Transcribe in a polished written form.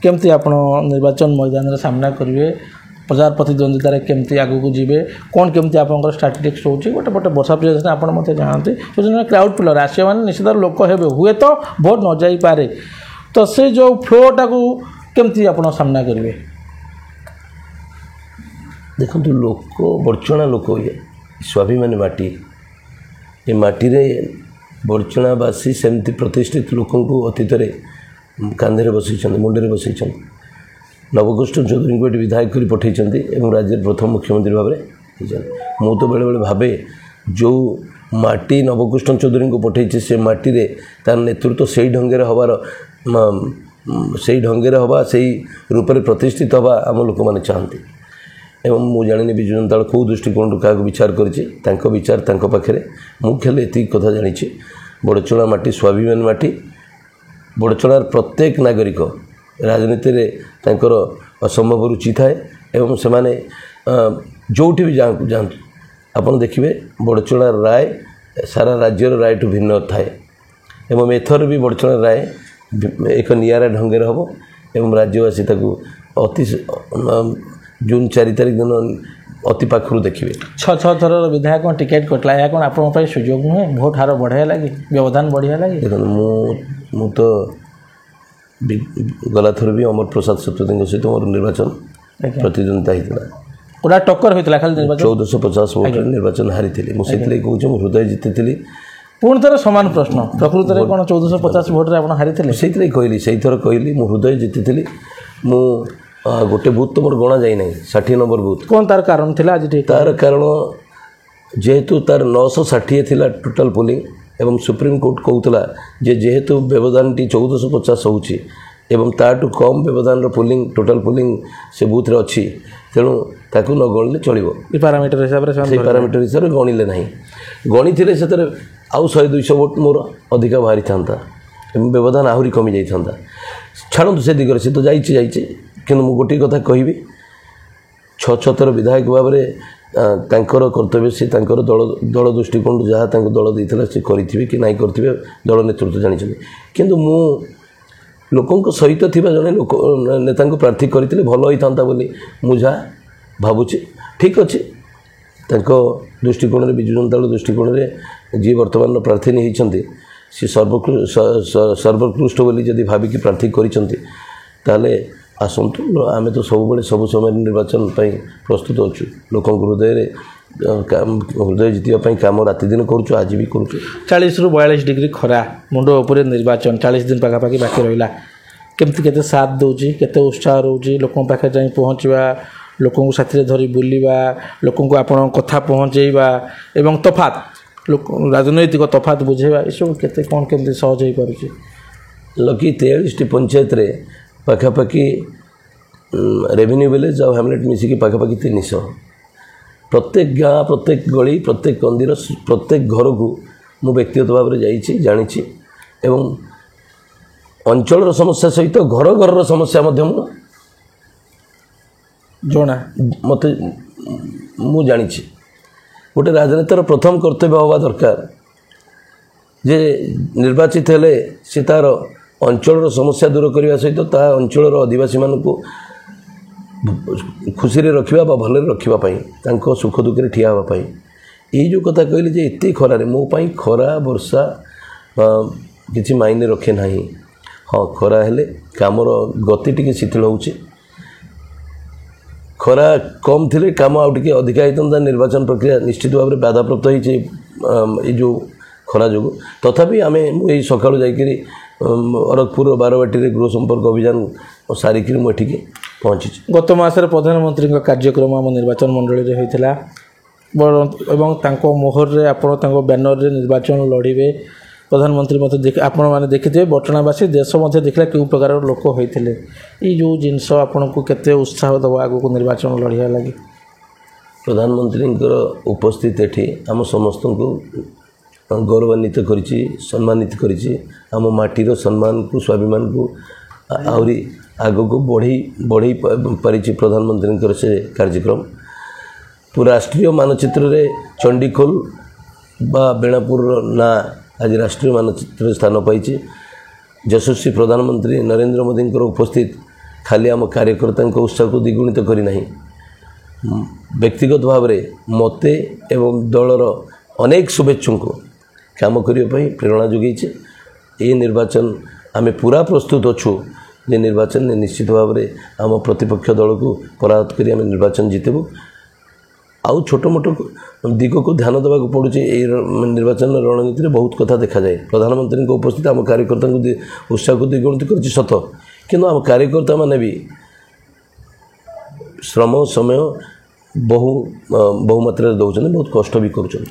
केमती आपण निर्वाचन मैदान रे सामना करेंगे प्रचार प्रतिद्वंदितार केमती आगू को जीवे कौन केमती आपंकर स्ट्राटेजिक्स होची गोटे पटे वर्षा प्रिय आपण मते जानते जो क्राउड पुलर आसे माने निश्चित लोक हेबे हुए तो भोट न जाई पारे तो से जो फ्लोटा को केमती आपण सामना करेंगे देखो लोक बड़चणा लोक ये स्वाभिमानी माटी ये माटी रे बड़चणावासी सेमती प्रतिष्ठित लोक अतीत कांधे बसई मुंडे बसई नवकृष्ण चौधरी को विधायक कर पठे राज्य प्रथम मुख्यमंत्री भाव में मु तो बेले बेले भावे जो माटी नवकृष्ण चौधरी को पठे से माटी रे तार नेतृत्व से ढंगे हबार से ढंगे हवा से रूप से प्रतिष्ठित हवा आम लोक मैंने चाहती एवं मु जानी विजु जनता दल कौ दृष्टिकोण क्या विचार कर विचार पाखे मुझे ये कथा जानी बड़चणा माटी स्वाभिमान माटी बड़चणार प्रत्येक नागरिक राजनीति रे तांकर असंभव रुचि थाए एवं से माने जोठी भी जातु आपन देखिए बड़चणार राय सारा राज्यर राय टू भिन्न थाए एवं एथर भी बड़चणार राय एक नियारा ढंगे हम एवं राज्यवासी ताकू अति जून 4 तारिख दिन अति पाखु देखिए 6 थर विधायक टिकेट कटला या कौन आप सुजोग नुहे भोट हार बढ़िया लगे व्यवधान बढ़िया लगे देखो मु तो गला थर भी अमर प्रसाद सप्तती सहित मोर निर्वाचन प्रतिद्वंदिता होता पूरा टक्कर होता खाली निर्वाचन 1450 वोट निर्वाचन हारी थी मुझे कहूँ मु हृदय जीति पुणी थर सामान प्रश्न प्रकृत में कौन 1450 वोट आप हारी थे से कहली से थर कहली मु हृदय जीति मु गोटे बूथ तो मोर गणा जाए ना 60 नंबर बूथ कौन तार कारण थिला आज तार कारण जेहेतु तार 960 थिला टोटाल पोलिंग एवं सुप्रीम कोर्ट कहूला जेहेतु व्यवधान टी 1450 होची एवं ताटू कम व्यवधान पोलिंग टोटाल पोलिंग से बूथ रे अच्छी तेणु ताकू न गणले चलिबो पैरामीटर हिसाब से पैरामीटर हिसाब से गणिले नहीं गणी थिले सेतरे आउ 100-200 वोट मोर अधिक बाहरी था व्यवधान आहरी कमी जाई था छाड़ू से दिगरे से तो जाइए कि गोटे कथा कहि 6 थर विधायक भाव में तांकर कर्तव्य से तांकर दल दृष्टिकोण जहाँ दल देता से करेंगे कि नहीं करेंगे दल नेतृत्व जानते किंतु मु लोकों सहित थिबा जने लोक नेता को प्रार्थी करते भल होता बोली मुझा भावुची ठीक अच्छे दृष्टिकोण विजु जनता दल दृष्टिकोण जी वर्तमान प्रार्थी होती सी सर्वोत्कृष्ट बोली जदि भाविकी प्रार्थी करें आसतु आम तो सब सब समय निर्वाचन प्रस्तुत अच्छु लोक हृदय जीतवाई कम राति दिन करुँ आज भी करुँ 40 ରୁ 42 डिग्री खरा मुंड उपर निर्वाचन 40 दिन पखापाखि बाकी रहा केमती केते साथ दूची केते उत्साह रोचे लोकों पाखे जाई पहुँचवा लोकों साथी धरी बुलवा लोकों आपण कथा पहुँचेवा एवं तफात राजनैतिक तफात बुझेवा ये सब केते कौन केमती सहज हो पारुची लकी 43 पंचायत रे पाखापाखि रेवेन्यू विलेज और हैमलेट मिसिकी पाखापाखि 300 प्रत्येक गाँ प्रत्येक गली प्रत्येक कंदीर प्रत्येक घर को मु व्यक्तिगत भाव में जाइए जानी एवं अंचल समस्या सहित घर घर समस्या जना मत मु जानी गोटे राजनीतिर प्रथम कर्तव्य हवा दरकार जे निर्वाचित हेले से तार अंचल समस्या दूर करने सहित ता अंचल आदिवासी मानक खुशी रखा भल रखापी सुख दुखे ठिया हाँपाई ये जो कथा कहली जे एत खरारे मोपाई खरा वर्षा किसी मायने रखे ना हाँ खरा हेले कामर गति टी शिथिल हो खरा कम थे कम आउे अधिका होता निर्वाचन प्रक्रिया निश्चित भाव में बाधाप्राप्त हो जो खरा जो तथापि आम मुझे सका जाकि अरखपुर बारवाटी गृह संपर्क अभियान सारिकी मुझे पहुँची गत मासरे प्रधानमंत्री कार्यक्रम आम निर्वाचन मंडली में होता मोहर रे आपण बैनर रे निर्वाचन लड़े प्रधानमंत्री मत आपण मैंने देखिए बटनावासी देश मध्य देखला क्यों प्रकार लोक होते ये जो जिनस आपन को केते उत्साह दबा आगो को निर्वाचन लड़िया लगे प्रधानमंत्री उपस्थित एठी आम समस्त को गौरवान्वित करिछि सम्मानित करिछि आम माटीर सम्मान को स्वाभिमान को आहरी आग को बढ़ई पारिछि प्रधानमंत्री से कार्यक्रम पूरा राष्ट्रीय मानचित्र रे चंडीखोल बा बेणापुर ना आज राष्ट्रीय मानचित्र स्थान पाई यशस्वी प्रधानमंत्री नरेंद्र मोदी उपस्थित ଖାଲି ଆମ କାର୍ଯ୍ୟକର୍ତ୍ତାଙ୍କ ଉତ୍ସାହକୁ ଦ୍ୱିଗୁଣିତ କରିନାହିଁ, ବ୍ୟକ୍ତିଗତ ଭାବରେ ମୋତେ ଏବଂ ଦଳର ଅନେକ ଶୁଭେଚ୍ଛୁଙ୍କୁ କାମ କରିବା ପାଇଁ ପ୍ରେରଣା ଯୋଗାଇଛି। ଏହି ନିର୍ବାଚନ ଆମେ ପୁରା ପ୍ରସ୍ତୁତ ଅଛୁ ଯେ ନିର୍ବାଚନରେ ନିଶ୍ଚିତ ଭାବରେ ଆମ ପ୍ରତିପକ୍ଷ ଦଳକୁ ପରାହତ କରି ଆମେ ନିର୍ବାଚନ ଜିତିବୁ। ଆଉ ଛୋଟ ମୋଟ ଦିଗକୁ ଧ୍ୟାନ ଦେବାକୁ ପଡ଼ୁଛି। ଏହି ନିର୍ବାଚନ ରଣନୀତିରେ ବହୁତ କଥା ଦେଖାଯାଏ। ପ୍ରଧାନମନ୍ତ୍ରୀଙ୍କ ଉପସ୍ଥିତି ଆମ କାର୍ଯ୍ୟକର୍ତ୍ତାଙ୍କୁ ଉତ୍ସାହକୁ ଦ୍ୱିଗୁଣିତ କରିଛି ସତ, କିନ୍ତୁ ଆମ କାର୍ଯ୍ୟକର୍ତ୍ତାମାନେ ବି ଶ୍ରମ ସମୟ ବହୁ ମାତ୍ରାରେ ଦେଉଛନ୍ତି, ବହୁତ କଷ୍ଟ ବି କରୁଛନ୍ତି।